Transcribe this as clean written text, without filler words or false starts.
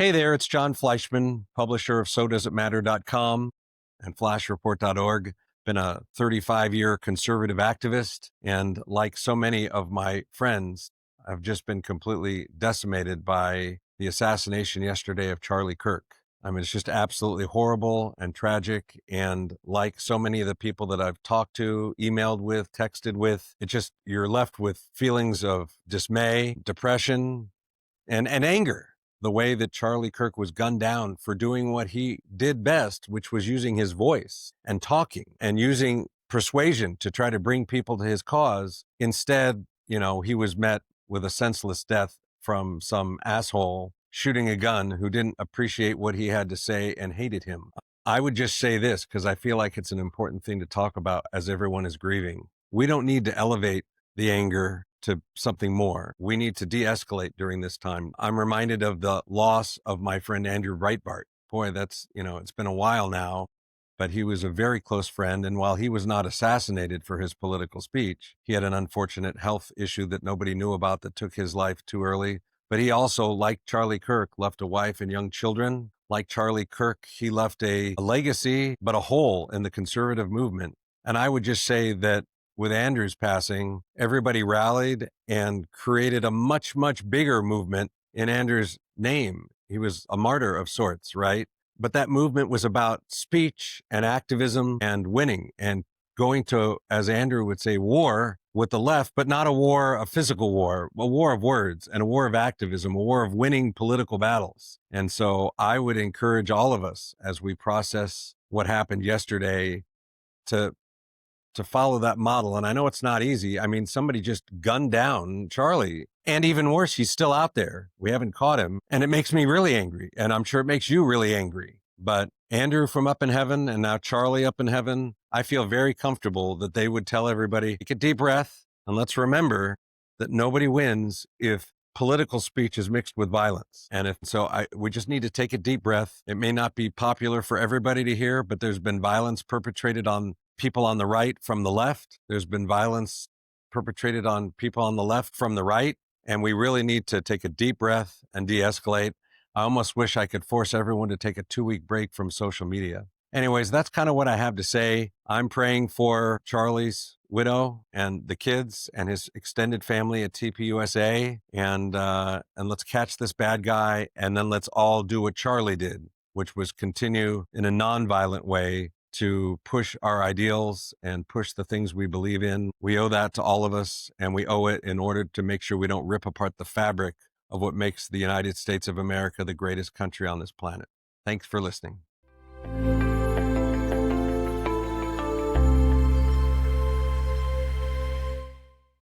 Hey there, it's Jon Fleischman, publisher of SoDoesItMatter.com and FlashReport.org. Been a 35-year conservative activist, and like so many of my friends, I've just been completely decimated by the assassination yesterday of Charlie Kirk. I mean, it's just absolutely horrible and tragic, and like so many of the people that I've talked to, emailed with, texted with, you're left with feelings of dismay, depression, and anger. The way that Charlie Kirk was gunned down for doing what he did best, which was using his voice and talking and using persuasion to try to bring people to his cause. Instead, he was met with a senseless death from some asshole shooting a gun who didn't appreciate what he had to say and hated him. I would just say this because I feel like it's an important thing to talk about as everyone is grieving. We don't need to elevate the anger to something more. We need to de-escalate during this time. I'm reminded of the loss of my friend Andrew Breitbart. Boy, it's been a while now, but he was a very close friend. And while he was not assassinated for his political speech, he had an unfortunate health issue that nobody knew about that took his life too early. But he also, like Charlie Kirk, left a wife and young children. Like Charlie Kirk, he left a legacy, but a hole in the conservative movement. And I would just say that with Andrew's passing, everybody rallied and created a much, much bigger movement in Andrew's name. He was a martyr of sorts, right? But that movement was about speech and activism and winning and going to, as Andrew would say, war with the left, but not a physical war, a war of words and a war of activism, a war of winning political battles. And so I would encourage all of us as we process what happened yesterday to follow that model. And I know it's not easy. I mean, somebody just gunned down Charlie. And even worse, he's still out there. We haven't caught him. And it makes me really angry. And I'm sure it makes you really angry. But Andrew from up in heaven and now Charlie up in heaven, I feel very comfortable that they would tell everybody, take a deep breath. And let's remember that nobody wins if political speech is mixed with violence. And we just need to take a deep breath. It may not be popular for everybody to hear, but there's been violence perpetrated on people on the right from the left. There's been violence perpetrated on people on the left from the right. And we really need to take a deep breath and de-escalate. I almost wish I could force everyone to take a 2-week break from social media. Anyways, that's kind of what I have to say. I'm praying for Charlie's widow and the kids and his extended family at TPUSA. And let's catch this bad guy. And then let's all do what Charlie did, which was continue in a nonviolent way to push our ideals and push the things we believe in. We owe that to all of us, and we owe it in order to make sure we don't rip apart the fabric of what makes the United States of America the greatest country on this planet. Thanks for listening.